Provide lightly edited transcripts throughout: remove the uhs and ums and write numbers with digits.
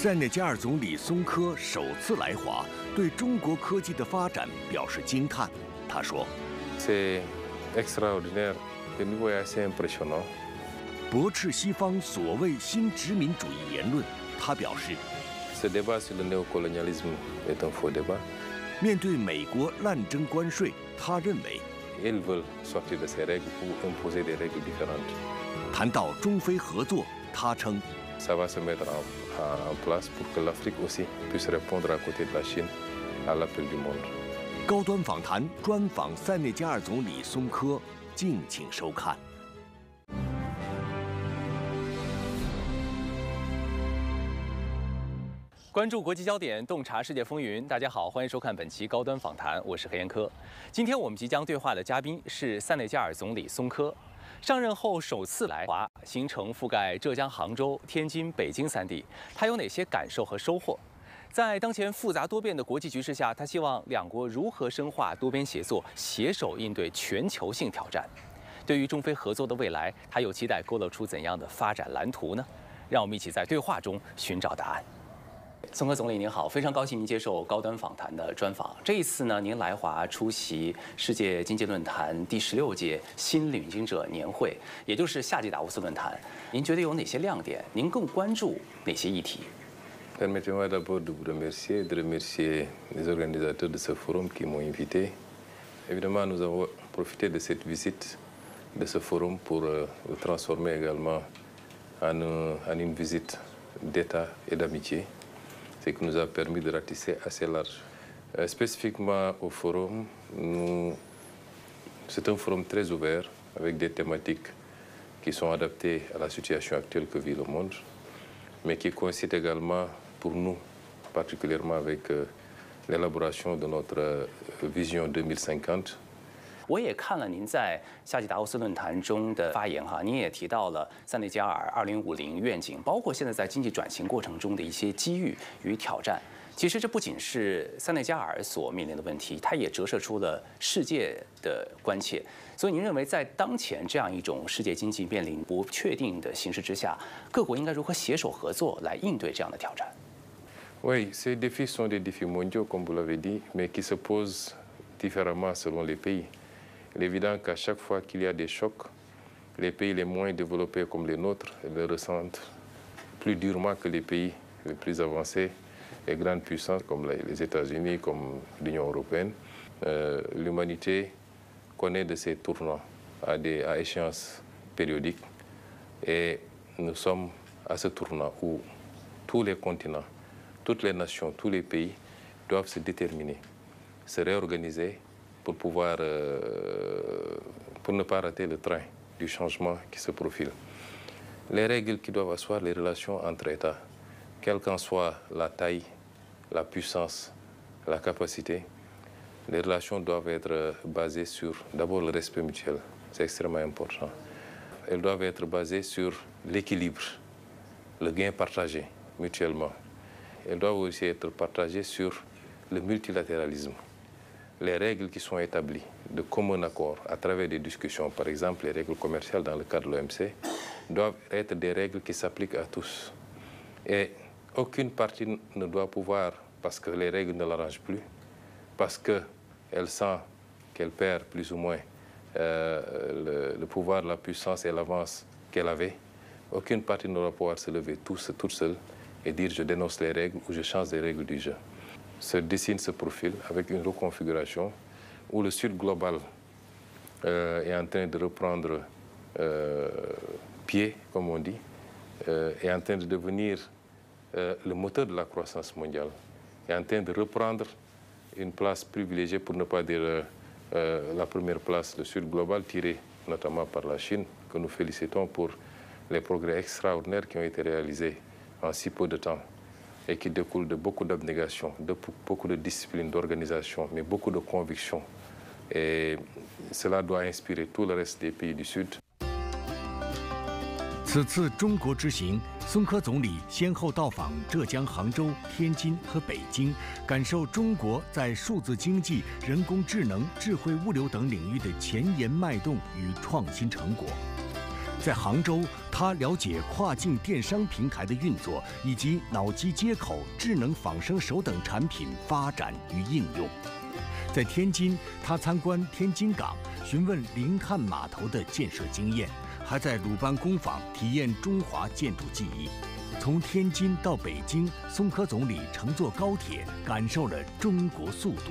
塞内加尔总理松科首次来华，对中国科技的发展表示惊叹。他说 ：“C'est extraordinaire, le niveau est assez impressionnant。”驳斥西方所谓新殖民主义言论，他表示 ：“Ce débat sur le néocolonialisme est un faux débat。”面对美国滥征关税，他认为 Ils veulent sortir de ces règles ou imposer des règles différentes。谈到中非合作，他称 Ça va se mettre en place pour que l'Afrique aussi puisse répondre à côté de la Chine à l'appel du monde。高端访谈专访塞内加尔总理松科，敬请收看。关注国际焦点，洞察世界风云。大家好，欢迎收看本期高端访谈，我是何彦科。今天我们即将对话的嘉宾是塞内加尔总理松科。上任后首次来华，行程覆盖浙江杭州、天津、北京3地，他有哪些感受和收获？在当前复杂多变的国际局势下，他希望两国如何深化多边协作，携手应对全球性挑战？对于中非合作的未来，他又期待勾勒出怎样的发展蓝图呢？让我们一起在对话中寻找答案。松科总理您好，非常高兴您接受高端访谈的专访。这一次呢，您来华出席世界经济论坛第16届新领军者年会，也就是夏季达沃斯论坛。您觉得有哪些亮点？您更关注哪些议题？ Permettez-moi d'abord de vous remercier, de remercier les organisateurs de ce forum qui m'ont invité. Évidemment, nous avons profité de cette visite, de ce forum pour le transformer également en une visite d'État et d'amitié, ce qui nous a permis de ratisser assez large. Spécifiquement au forum, c'est un forum très ouvert avec des thématiques qui sont adaptées à la situation actuelle que vit le monde, mais qui coïncident également pour nous, particulièrement avec l'élaboration de notre vision 2050。我也看了您在夏季达沃斯论坛中的发言哈，您也提到了塞内加尔2050愿景，包括现在在经济转型过程中的一些机遇与挑战。其实这不仅是塞内加尔所面临的问题，它也折射出了世界的关切。所以您认为，在当前这样一种世界经济面临不确定的形势之下，各国应该如何携手合作来应对这样的挑战？ Oui, ces défis sont des défis mondiaux, comme vous l'avez dit, mais qui se posent différemment selon les pays. Il est évident qu'à chaque fois qu'il y a des chocs, les pays les moins développés comme les nôtres le ressentent plus durement que les pays les plus avancés, les grandes puissances comme les États-Unis, comme l'Union européenne. L'humanité connaît de ces tournants à échéances périodiques et nous sommes à ce tournant où tous les continents, toutes les nations, tous les pays doivent se déterminer, se réorganiser pour pouvoir, pour ne pas rater le train du changement qui se profile. Les règles qui doivent asseoir les relations entre États, quelle qu'en soit la taille, la puissance, la capacité, les relations doivent être basées sur d'abord le respect mutuel, c'est extrêmement important. Elles doivent être basées sur l'équilibre, le gain partagé mutuellement. Elles doivent aussi être partagées sur le multilatéralisme. Les règles qui sont établies de commun accord à travers des discussions, par exemple les règles commerciales dans le cadre de l'OMC, doivent être des règles qui s'appliquent à tous. Et aucune partie ne doit pouvoir, parce que les règles ne l'arrangent plus, parce qu'elle sent qu'elle perd plus ou moins le pouvoir, la puissance et l'avance qu'elle avait, aucune partie ne doit pouvoir se lever toute seule et dire je dénonce les règles ou je change les règles du jeu. Se dessine ce profil avec une reconfiguration où le Sud global est en train de reprendre pied, comme on dit, est en train de devenir le moteur de la croissance mondiale, est en train de reprendre une place privilégiée, pour ne pas dire la première place, le Sud global, tiré notamment par la Chine, que nous félicitons pour les progrès extraordinaires qui ont été réalisés en si peu de temps et qui découlent de beaucoup d'abnégation, de beaucoup de discipline, d'organisation, mais beaucoup de conviction. Et cela doit inspirer tout le reste des pays du Sud. 此次中国之行，松科总理先后到访浙江杭州、天津和北京，感受中国在数字经济、人工智能、智慧物流等领域的前沿脉动与创新成果。在杭州，他了解跨境电商平台的运作，以及脑机接口、智能仿生手等产品发展与应用。在天津，他参观天津港，询问临汉码头的建设经验，还在鲁班工坊体验中华建筑技艺。从天津到北京，松科总理乘坐高铁，感受了中国速度。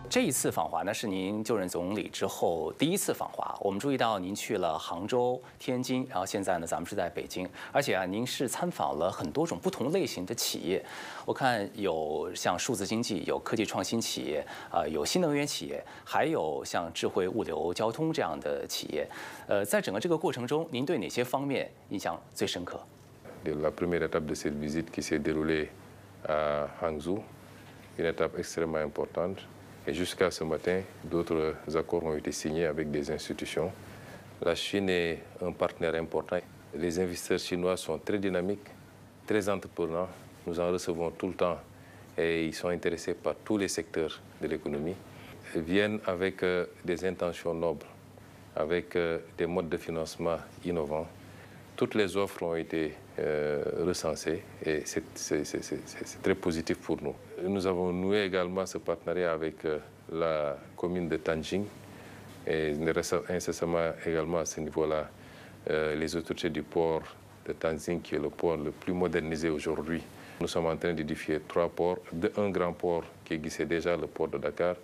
这一次访华呢，是您就任总理之后第一次访华。我们注意到您去了杭州、天津，然后现在呢，咱们是在北京，而且啊，您是参访了很多种不同类型的企业。我看有像数字经济、有科技创新企业，有新能源企业，还有像智慧物流交通这样的企业。在整个这个过程中，您对哪些方面印象最深刻？ La première étape de cette visite qui s'est déroulée à Hangzhou, une étape extrêmement importante. Et jusqu'à ce matin, d'autres accords ont été signés avec des institutions. La Chine est un partenaire important. Les investisseurs chinois sont très dynamiques, très entreprenants. Nous en recevons tout le temps et ils sont intéressés par tous les secteurs de l'économie. Ils viennent avec des intentions nobles, avec des modes de financement innovants. Toutes les offres ont été recensées et c'est très positif pour nous. Nous avons noué également ce partenariat avec la commune de Tanjing et incessamment également à ce niveau-là les autorités du port de Tanjing qui est le port le plus modernisé aujourd'hui. Nous sommes en train d'édifier 3 ports, un grand port qui existait déjà, le port de Dakar,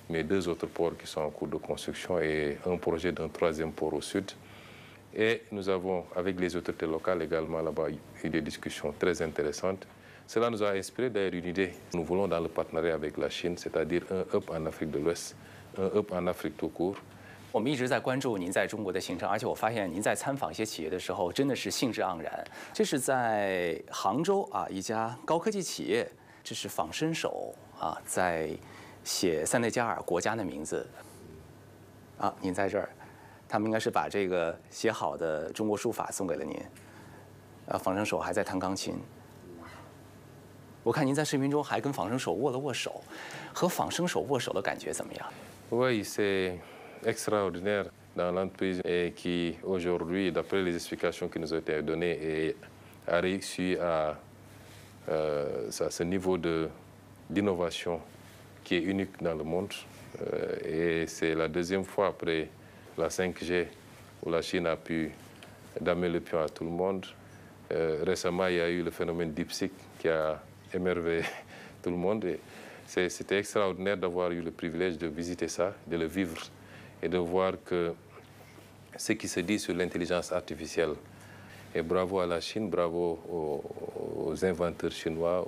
mais 2 autres ports qui sont en cours de construction et un projet d'un 3e port au sud. Et nous avons, avec les autorités locales également là-bas, eu des discussions très intéressantes. Cela nous a inspiré d'ailleurs une idée. Nous voulons dans le partenariat avec la Chine, c'est-à-dire un hub en Afrique de l'Ouest, un hub en Afrique tout court. 我们一直在关注您在中国的行程，而且我发现您在参访一些企业的时候，真的是兴致盎然。这是在杭州啊，一家高科技企业，这是仿生手啊，在写塞内加尔国家的名字。啊，您在这儿。 他们应该是把这个写好的中国书法送给了您，仿生手还在弹钢琴。我看您在视频中还跟仿生手握了握手，和仿生手握手的感觉怎么样？ Oui, c'est extraordinaire dans l'entreprise et qui aujourd'hui, d'après les explications qui nous ont été données, a réussi à ce niveau d'innovation qui est unique dans le monde. Et c'est la 2e fois après la 5G, où la Chine a pu damer le pion à tout le monde. Récemment, il y a eu le phénomène DeepSeek qui a émerveillé tout le monde. C'était extraordinaire d'avoir eu le privilège de visiter ça, de le vivre et de voir que ce qui se dit sur l'intelligence artificielle. Et bravo à la Chine, bravo aux inventeurs chinois,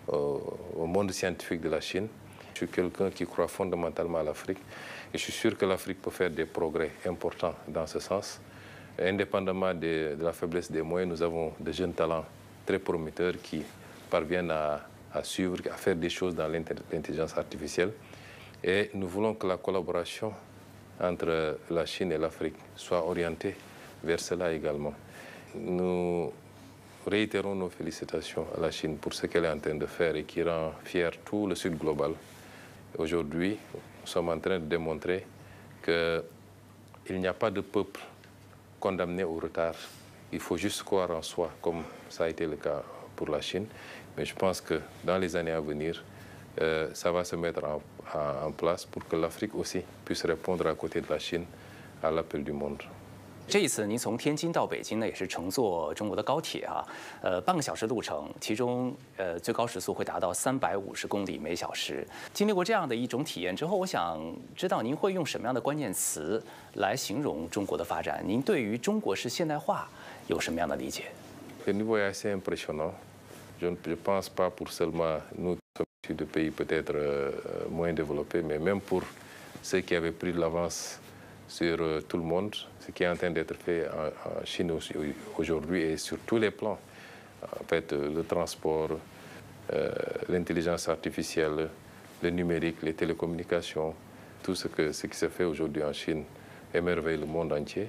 au monde scientifique de la Chine. Je suis quelqu'un qui croit fondamentalement à l'Afrique et je suis sûr que l'Afrique peut faire des progrès importants dans ce sens. Indépendamment de la faiblesse des moyens, nous avons de jeunes talents très prometteurs qui parviennent à suivre, à faire des choses dans l'intelligence artificielle. Et nous voulons que la collaboration entre la Chine et l'Afrique soit orientée vers cela également. Nous réitérons nos félicitations à la Chine pour ce qu'elle est en train de faire et qui rend fier tout le Sud global. Aujourd'hui, nous sommes en train de démontrer qu'il n'y a pas de peuple condamné au retard. Il faut juste croire en soi, comme ça a été le cas pour la Chine. Mais je pense que dans les années à venir, ça va se mettre en place pour que l'Afrique aussi puisse répondre à côté de la Chine à l'appel du monde. 这一次您从天津到北京呢，也是乘坐中国的高铁啊，半个小时路程，其中最高时速会达到350公里每小时。经历过这样的一种体验之后，我想知道您会用什么样的关键词来形容中国的发展？您对于中国式现代化有什么样的理解？ Le niveau est assez impressionnant. Je ne pense pas pour seulement nous qui sommes issus de pays peut-être moins développés, mais même pour ceux qui avaient pris de l'avance sur tout le monde, ce qui est en train d'être fait en Chine aujourd'hui et sur tous les plans. En fait, le transport, l'intelligence artificielle, le numérique, les télécommunications, tout ce qui se fait aujourd'hui en Chine émerveille le monde entier.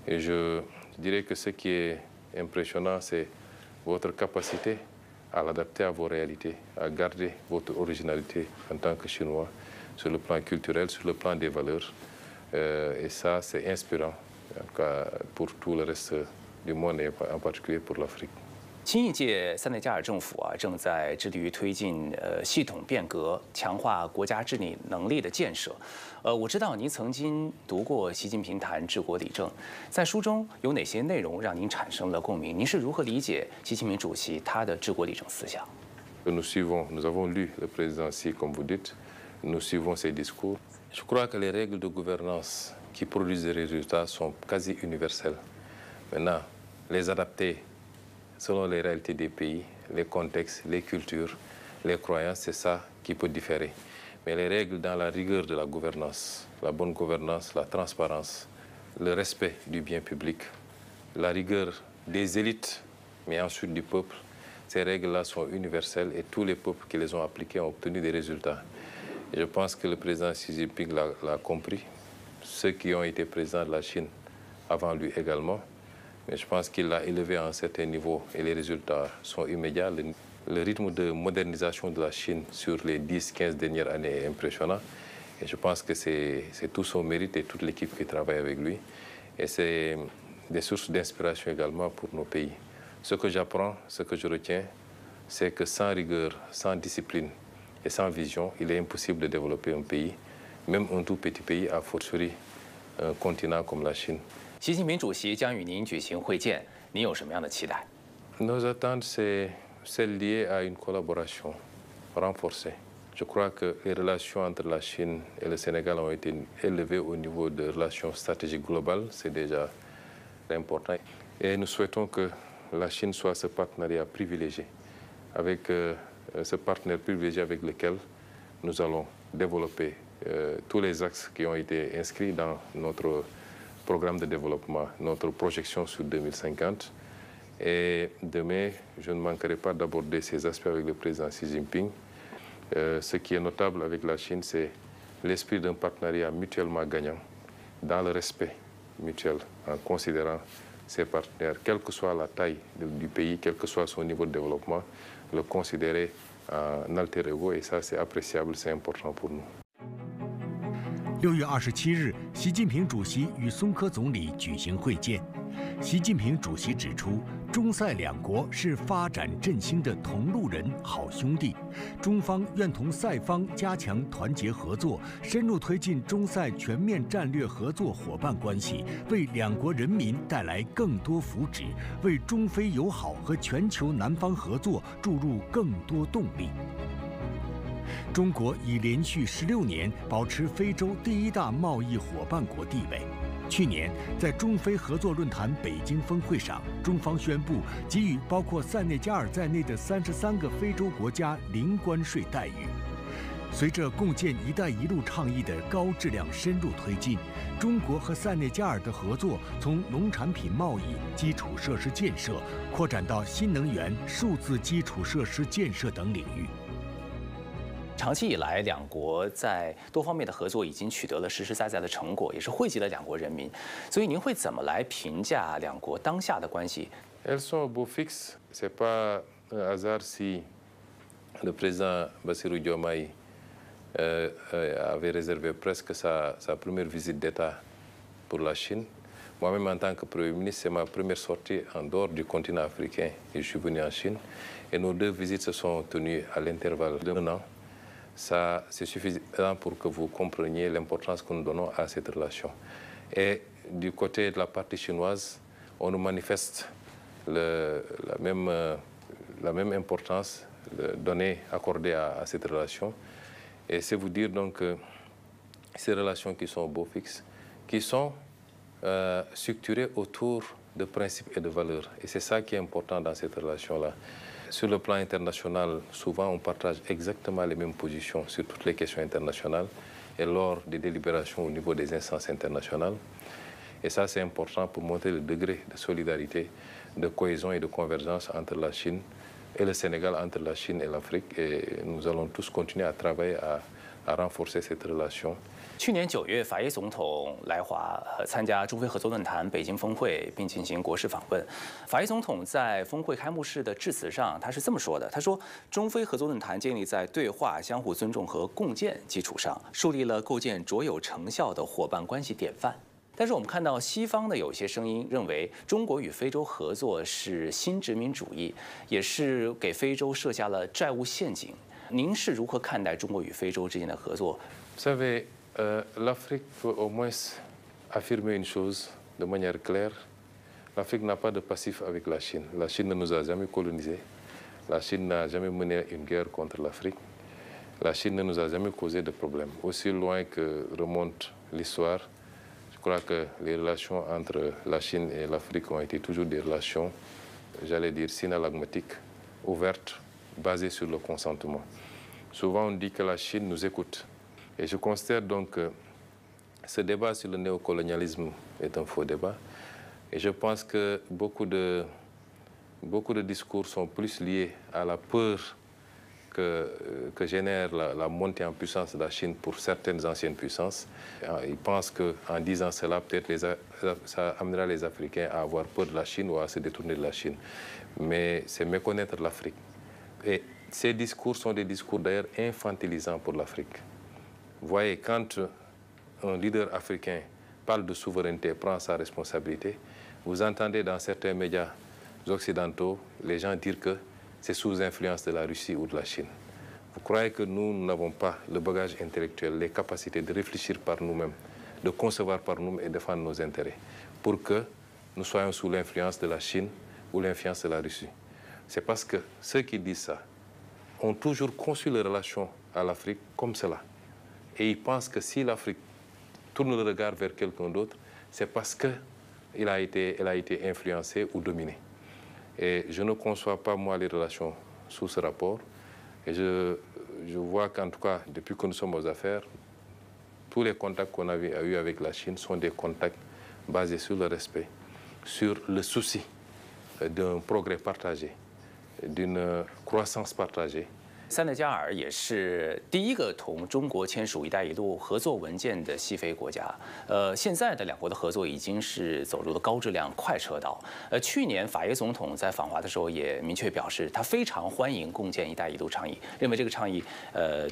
Et je dirais que ce qui est impressionnant, c'est votre capacité à l'adapter à vos réalités, à garder votre originalité en tant que Chinois sur le plan culturel, sur le plan des valeurs. Et ça, c'est inspirant. pour tout le reste du monde et en particulier pour l'Afrique. 新一届塞内加尔政府正在致力于推进系统变革，强化国家治理能力的建设。我知道您曾经读过习近平谈治国理政，在书中有哪些内容让您产生了共鸣？您是如何理解习近平主席他的治国理政思想？ Nous avons lu le président Xi, comme vous dites, nous suivons ses discours. Je crois que les règles de gouvernance qui produisent des résultats sont quasi universelles. Maintenant, les adapter selon les réalités des pays, les contextes, les cultures, les croyances, c'est ça qui peut différer. Mais les règles dans la rigueur de la gouvernance, la bonne gouvernance, la transparence, le respect du bien public, la rigueur des élites, mais ensuite du peuple, ces règles-là sont universelles et tous les peuples qui les ont appliquées ont obtenu des résultats. Et je pense que le président Xi Jinping l'a compris, ceux qui ont été présidents de la Chine avant lui également. Mais je pense qu'il l'a élevé à un certain niveau et les résultats sont immédiats. Le rythme de modernisation de la Chine sur les 10-15 dernières années est impressionnant. Et je pense que c'est tout son mérite et toute l'équipe qui travaille avec lui. Et c'est des sources d'inspiration également pour nos pays. Ce que j'apprends, ce que je retiens, c'est que sans rigueur, sans discipline et sans vision, il est impossible de développer un pays, même un tout petit pays, a fortiori un continent comme la Chine. 习近平主席将与您举行会见，您有什么样的期待？ Nos attentes, c'est celle liée à une collaboration renforcée. Je crois que les relations entre la Chine et le Sénégal ont été élevées au niveau de relations stratégiques globales, c'est déjà important. Et nous souhaitons que la Chine soit ce partenariat privilégié, avec ce partenaire privilégié avec lequel nous allons développer tous les axes qui ont été inscrits dans notre programme de développement, notre projection sur 2050. Et demain, je ne manquerai pas d'aborder ces aspects avec le président Xi Jinping. Ce qui est notable avec la Chine, c'est l'esprit d'un partenariat mutuellement gagnant, dans le respect mutuel, en considérant ses partenaires, quelle que soit la taille du pays, quel que soit son niveau de développement, le considérer en alter ego, et ça c'est appréciable, c'est important pour nous. 6月27日，习近平主席与松科总理举行会见。习近平主席指出，中塞两国是发展振兴的同路人、好兄弟。中方愿同塞方加强团结合作，深入推进中塞全面战略合作伙伴关系，为两国人民带来更多福祉，为中非友好和全球南方合作注入更多动力。 中国已连续16年保持非洲第1大贸易伙伴国地位。去年，在中非合作论坛北京峰会上，中方宣布给予包括塞内加尔在内的33个非洲国家零关税待遇。随着共建“一带一路”倡议的高质量深入推进，中国和塞内加尔的合作从农产品贸易、基础设施建设扩展到新能源、数字基础设施建设等领域。 长期以来，两国在多方面的合作已经取得了实实在在的成果，也是惠及了两国人民。所以，您会怎么来评价两国当下的关系？ Elles sont au beau fixe. C'est pas un hasard si le président Bassirou Diomaye avait réservé presque sa première visite d'État pour la Chine. Moi-même, en tant que Premier ministre, c'est ma première sortie en dehors du continent africain et je suis venu en Chine. Et nos deux visites se sont tenues à l'intervalle d'un an. Ça, c'est suffisant pour que vous compreniez l'importance que nous donnons à cette relation. Et du côté de la partie chinoise, on nous manifeste la même importance accordée à cette relation. Et c'est vous dire donc que ces relations qui sont au beau fixe, qui sont structurées autour de principes et de valeurs. Et c'est ça qui est important dans cette relation-là. Sur le plan international, souvent on partage exactement les mêmes positions sur toutes les questions internationales et lors des délibérations au niveau des instances internationales. Et ça, c'est important pour montrer le degré de solidarité, de cohésion et de convergence entre la Chine et le Sénégal, entre la Chine et l'Afrique. Et nous allons tous continuer à travailler à renforcer cette relation. 去年9月，法耶总统来华参加中非合作论坛北京峰会，并进行国事访问。法耶总统在峰会开幕式的致辞上，他是这么说的：“他说，中非合作论坛建立在对话、相互尊重和共建基础上，树立了构建卓有成效的伙伴关系典范。”但是我们看到西方的有些声音认为，中国与非洲合作是新殖民主义，也是给非洲设下了债务陷阱。您是如何看待中国与非洲之间的合作？ Vous savez, l'Afrique peut au moins affirmer une chose de manière claire. L'Afrique n'a pas de passif avec la Chine. La Chine ne nous a jamais colonisés. La Chine n'a jamais mené une guerre contre l'Afrique. La Chine ne nous a jamais causé de problèmes. Aussi loin que remonte l'histoire, je crois que les relations entre la Chine et l'Afrique ont été toujours des relations, j'allais dire, synalagmatiques, ouvertes, basées sur le consentement. Souvent, on dit que la Chine nous écoute. Et je considère donc que ce débat sur le néocolonialisme est un faux débat. Et je pense que beaucoup de discours sont plus liés à la peur que génère la montée en puissance de la Chine pour certaines anciennes puissances. Ils pensent qu'en disant cela, peut-être ça amènera les Africains à avoir peur de la Chine ou à se détourner de la Chine. Mais c'est méconnaître l'Afrique. Et ces discours sont des discours d'ailleurs infantilisants pour l'Afrique. Vous voyez, quand un leader africain parle de souveraineté, prend sa responsabilité, vous entendez dans certains médias occidentaux les gens dire que c'est sous influence de la Russie ou de la Chine. Vous croyez que nous n'avons pas le bagage intellectuel, les capacités de réfléchir par nous-mêmes, de concevoir par nous-mêmes et défendre nos intérêts, pour que nous soyons sous l'influence de la Chine ou l'influence de la Russie? C'est parce que ceux qui disent ça ont toujours conçu les relations à l'Afrique comme cela. Et ils pensent que si l'Afrique tourne le regard vers quelqu'un d'autre, c'est parce qu'elle a été influencée ou dominée. Et je ne conçois pas, moi, les relations sous ce rapport. Et je vois qu'en tout cas, depuis que nous sommes aux affaires, tous les contacts qu'on a eus avec la Chine sont des contacts basés sur le respect, sur le souci d'un progrès partagé, d'une croissance partagée. 塞内加尔也是第一个同中国签署“一带一路”合作文件的西非国家。现在的两国的合作已经是走入了高质量快车道。去年法耶总统在访华的时候也明确表示，他非常欢迎共建“一带一路”倡议，认为这个倡议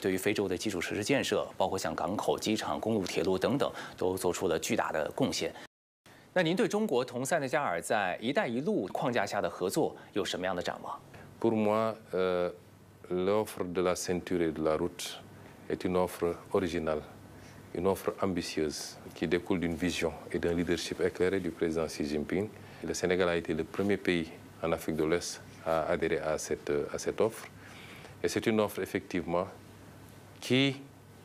对于非洲的基础设施建设，包括像港口、机场、公路、铁路等等，都做出了巨大的贡献。那您对中国同塞内加尔在“一带一路”框架下的合作有什么样的展望 Pour moi, l'offre de la ceinture et de la route est une offre originale, une offre ambitieuse qui découle d'une vision et d'un leadership éclairé du président Xi Jinping. Le Sénégal a été le premier pays en Afrique de l'Ouest à adhérer à cette offre. Et c'est une offre effectivement qui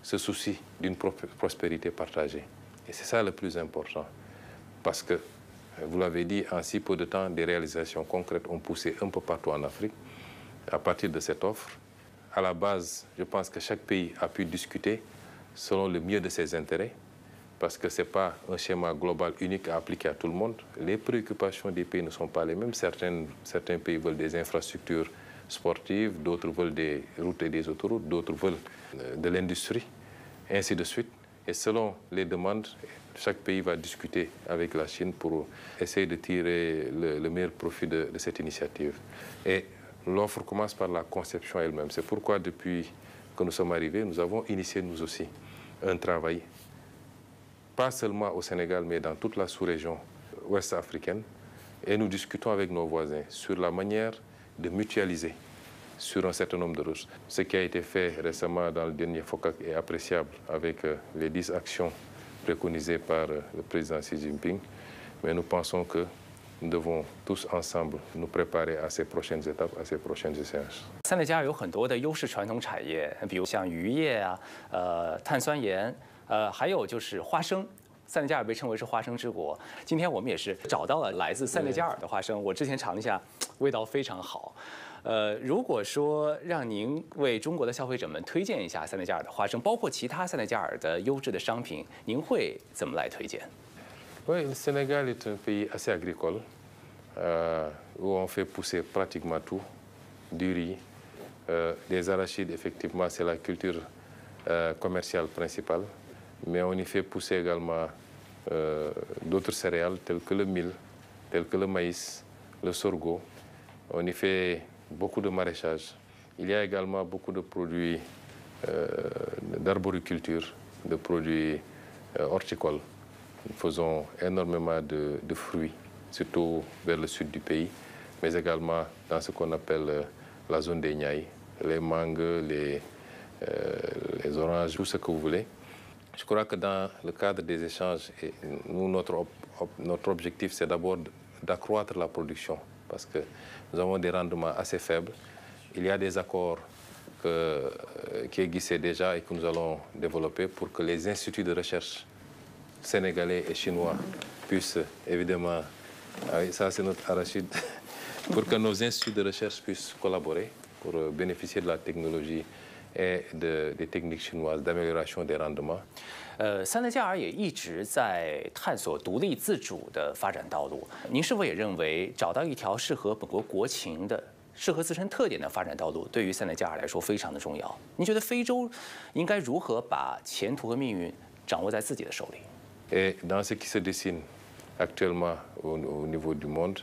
se soucie d'une prospérité partagée. Et c'est ça le plus important. Parce que, vous l'avez dit, en si peu de temps, des réalisations concrètes ont poussé un peu partout en Afrique. À partir de cette offre, à la base, je pense que chaque pays a pu discuter selon le mieux de ses intérêts, parce que ce n'est pas un schéma global unique à appliquer à tout le monde. Les préoccupations des pays ne sont pas les mêmes. Certains pays veulent des infrastructures sportives, d'autres veulent des routes et des autoroutes, d'autres veulent de l'industrie, et ainsi de suite. Et selon les demandes, chaque pays va discuter avec la Chine pour essayer de tirer le meilleur profit de cette initiative. Et l'offre commence par la conception elle-même. C'est pourquoi, depuis que nous sommes arrivés, nous avons initié nous aussi un travail, pas seulement au Sénégal, mais dans toute la sous-région ouest africaine. Et nous discutons avec nos voisins sur la manière de mutualiser sur un certain nombre de routes. Ce qui a été fait récemment dans le dernier FOCAC est appréciable avec les 10 actions préconisées par le président Xi Jinping. Mais nous pensons que nous devons tous ensemble nous préparer à ces prochaines étapes, à ces prochaines échéances. 塞内加尔有很多的优势传统产业，比如像渔业啊、碳酸盐，还有就是花生。塞内加尔被称为是花生之国。今天我们也是找到了来自塞内加尔的花生，我之前尝了一下，味道非常好。如果说让您为中国的消费者们推荐一下塞内加尔的花生，包括其他塞内加尔的优质的商品，您会怎么来推荐？ Oui, le Sénégal est un pays assez agricole, où on fait pousser pratiquement tout, du riz, des arachides, effectivement, c'est la culture commerciale principale, mais on y fait pousser également d'autres céréales telles que le mil, telles que le maïs, le sorgho. On y fait beaucoup de maraîchage. Il y a également beaucoup de produits d'arboriculture, de produits horticoles. Nous faisons énormément de fruits, surtout vers le sud du pays, mais également dans ce qu'on appelle la zone des Niayes, les mangues, les oranges, tout ce que vous voulez. Je crois que dans le cadre des échanges, nous, notre objectif, c'est d'abord d'accroître la production, parce que nous avons des rendements assez faibles. Il y a des accords qui existaient déjà et que nous allons développer pour que les instituts de recherche sénégalais et chinois puissent évidemment, ah oui, ça c'est notre arachide, pour que nos instituts de recherche puissent collaborer pour bénéficier de la technologie et des techniques chinoises d'amélioration des rendements. 三内加尔也一直在探索独立自主的发展道路。您是否也认为找到一条适合本国国情的、适合自身特点的发展道路，对于塞内加尔来说非常的重要？您觉得非洲应该如何把前途和命运掌握在自己的手里？ Et dans ce qui se dessine actuellement au niveau du monde,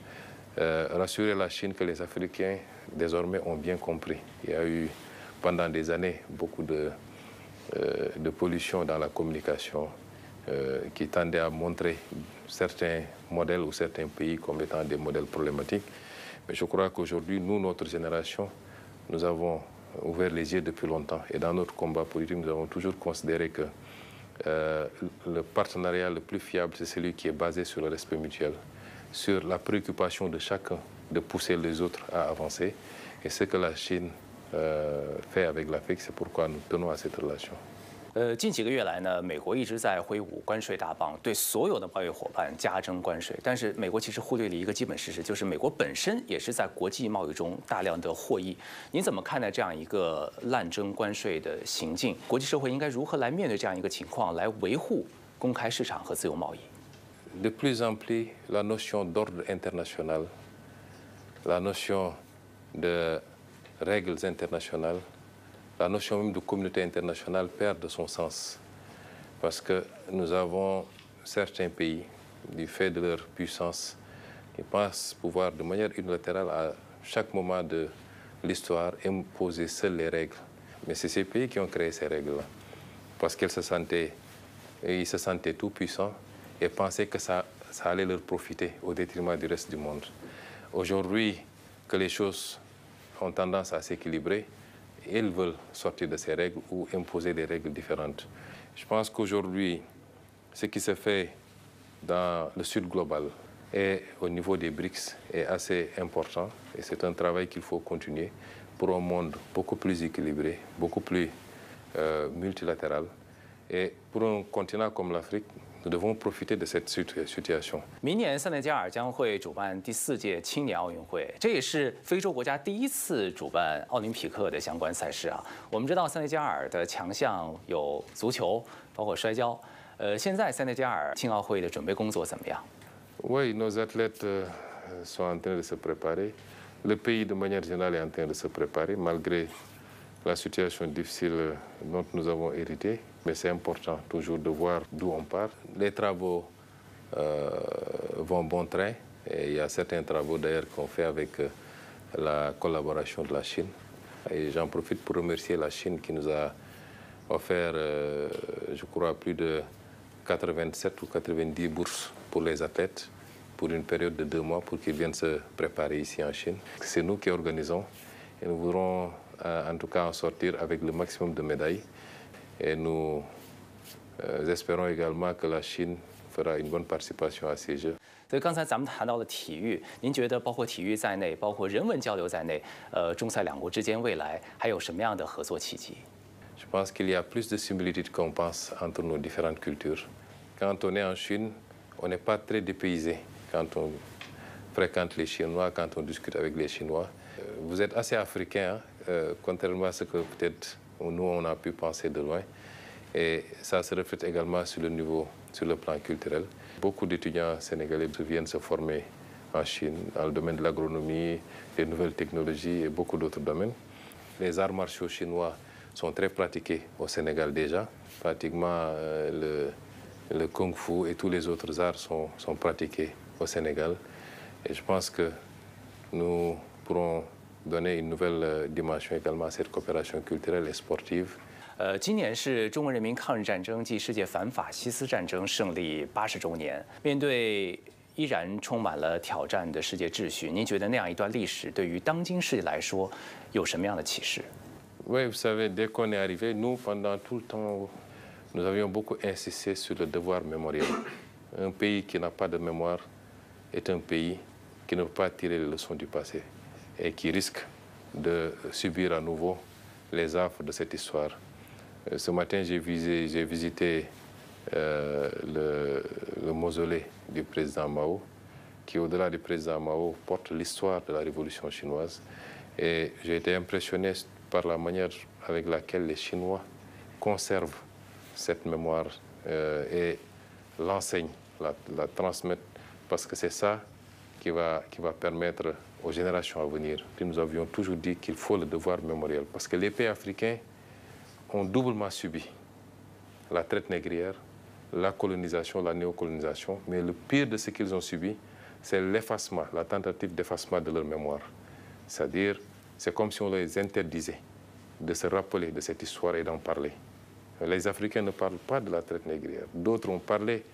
rassurer la Chine que les Africains désormais ont bien compris. Il y a eu pendant des années beaucoup de pollution dans la communication qui tendait à montrer certains modèles ou certains pays comme étant des modèles problématiques. Mais je crois qu'aujourd'hui, nous, notre génération, nous avons ouvert les yeux depuis longtemps. Et dans notre combat politique, nous avons toujours considéré que le partenariat le plus fiable, c'est celui qui est basé sur le respect mutuel, sur la préoccupation de chacun de pousser les autres à avancer. Et ce que la Chine fait avec l'Afrique, c'est pourquoi nous tenons à cette relation. 近几个月来呢，美国一直在挥舞关税大棒，对所有的贸易伙伴加征关税。但是美国其实忽略了一个基本事实，就是美国本身也是在国际贸易中大量的获益。您怎么看待这样一个滥征关税的行径？国际社会应该如何来面对这样一个情况，来维护公开市场和自由贸易？ De plus en plus, la notion d'ordre international, la notion de règles internationales, la notion même de communauté internationale perd de son sens. Parce que nous avons certains pays, du fait de leur puissance, qui pensent pouvoir de manière unilatérale à chaque moment de l'histoire imposer seuls les règles. Mais c'est ces pays qui ont créé ces règles-là. Parce qu'ils se sentaient tout puissants et pensaient que ça allait leur profiter au détriment du reste du monde. Aujourd'hui, que les choses ont tendance à s'équilibrer, ils veulent sortir de ces règles ou imposer des règles différentes. Je pense qu'aujourd'hui, ce qui se fait dans le sud global et au niveau des BRICS est assez important et c'est un travail qu'il faut continuer pour un monde beaucoup plus équilibré, beaucoup plus multilatéral. Et pour un continent comme l'Afrique, nous devons profiter de cette situation. 明年塞内加尔将会主办第4届青年奥运会，这也是非洲国家第一次主办奥林匹克的相关赛事啊。我们知道塞内加尔的强项有足球，包括摔跤。现在塞内加尔青奥会的准备工作怎么样？ Oui, nos athlètes sont en train de se préparer. Le pays, de manière générale, est en train de se préparer, malgré la situation difficile dont nous avons hérité. Mais c'est important toujours de voir d'où on part. Les travaux vont bon train. Et il y a certains travaux d'ailleurs qu'on fait avec la collaboration de la Chine. Et j'en profite pour remercier la Chine qui nous a offert, je crois, plus de 87 ou 90 bourses pour les athlètes pour une période de 2 mois pour qu'ils viennent se préparer ici en Chine. C'est nous qui organisons et nous voudrons en tout cas en sortir avec le maximum de médailles. Et nous espérons également que la Chine fera une bonne participation à ces Jeux. 所以刚才咱们谈到了体育，您觉得包括体育在内，包括人文交流在内，中塞两国之间未来还有什么样的合作契机？ Je pense qu'il y a plus de similitudes qu'on pense entre nos différentes cultures. Quand on est en Chine, on n'est pas très dépaysé quand on fréquente les Chinois, quand on discute avec les Chinois. Vous êtes assez africain, contrairement à ce que peut-être nous on a pu penser de loin. Et ça se reflète également sur le niveau, sur le plan culturel. Beaucoup d'étudiants sénégalais viennent se former en Chine, dans le domaine de l'agronomie, des nouvelles technologies et beaucoup d'autres domaines. Les arts martiaux chinois sont très pratiqués au Sénégal déjà. Pratiquement le kung fu et tous les autres arts sont pratiqués au Sénégal. Et je pense que nous pourrons donner une nouvelle dimension également à cette coopération culturelle et sportive. 今年是中国人民抗日战争暨世界反法西斯战争胜利80周年，面对依然充满了挑战的世界秩序，您觉得那样一段历史对于当今世界来说有什么样的启示？ Oui, vous savez, dès qu'on est arrivé, nous, pendant tout le temps, nous avions beaucoup insisté sur le devoir mémoriel. Un pays qui n'a pas de mémoire est un pays qui ne peut pas tirer les leçons du passé et qui risque de subir à nouveau les affres de cette histoire. Ce matin, j'ai visité le mausolée du président Mao, qui, au-delà du président Mao, porte l'histoire de la révolution chinoise. Et j'ai été impressionné par la manière avec laquelle les Chinois conservent cette mémoire et l'enseignent, la transmettent, parce que c'est ça qui va permettre aux générations à venir. Puis nous avions toujours dit qu'il faut le devoir mémoriel, parce que les pays africains ont doublement subi la traite négrière, la colonisation, la néocolonisation, mais le pire de ce qu'ils ont subi, c'est l'effacement, la tentative d'effacement de leur mémoire. C'est-à-dire, c'est comme si on les interdisait de se rappeler de cette histoire et d'en parler. Les Africains ne parlent pas de la traite négrière. D'autres ont parlé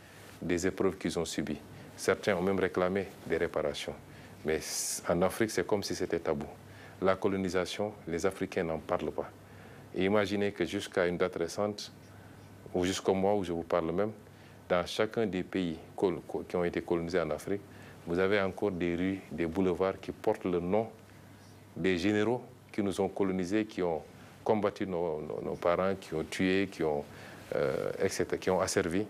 des épreuves qu'ils ont subies. Certains ont même réclamé des réparations. Mais en Afrique, c'est comme si c'était tabou. La colonisation, les Africains n'en parlent pas. Et imaginez que jusqu'à une date récente, ou jusqu'au mois où je vous parle même, dans chacun des pays qui ont été colonisés en Afrique, vous avez encore des rues, des boulevards qui portent le nom des généraux qui nous ont colonisés, qui ont combattu nos parents, qui ont tué, etc., qui ont asservi,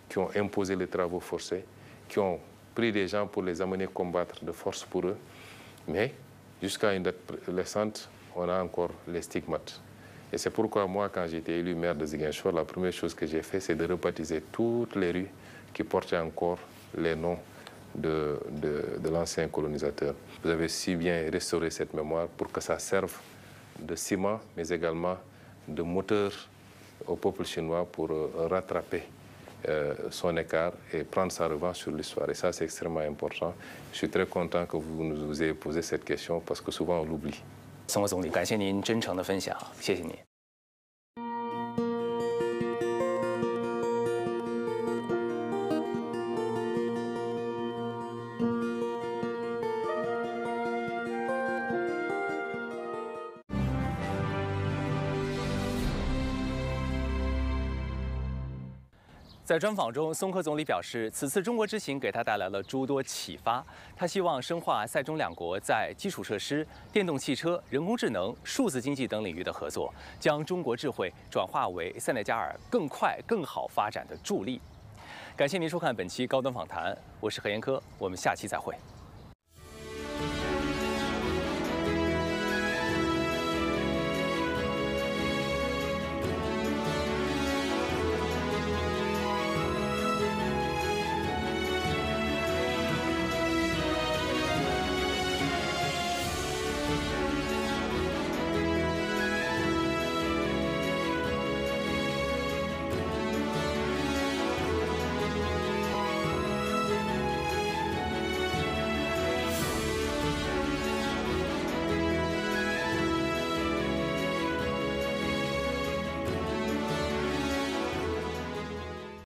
qui ont imposé les travaux forcés, qui ont pris des gens pour les amener combattre de force pour eux. Mais jusqu'à une date récente, on a encore les stigmates. Et c'est pourquoi moi, quand j'ai été élu maire de Ziguinchor, la première chose que j'ai fait, c'est de rebaptiser toutes les rues qui portaient encore les noms de l'ancien colonisateur. Vous avez si bien restauré cette mémoire pour que ça serve de ciment, mais également de moteur au peuple chinois pour rattraper son écart et prendre sa revanche sur l'histoire. Et ça, c'est extrêmement important. Je suis très content que vous nous ayez posé cette question parce que souvent on l'oublie. 宋总理，感谢您真诚的分享，谢谢您。在专访中，松科总理表示，此次中国之行给他带来了诸多启发。他希望深化塞中两国在基础设施、电动汽车、人工智能、数字经济等领域的合作，将中国智慧转化为塞内加尔更快、更好发展的助力。感谢您收看本期高端访谈，我是何延科，我们下期再会。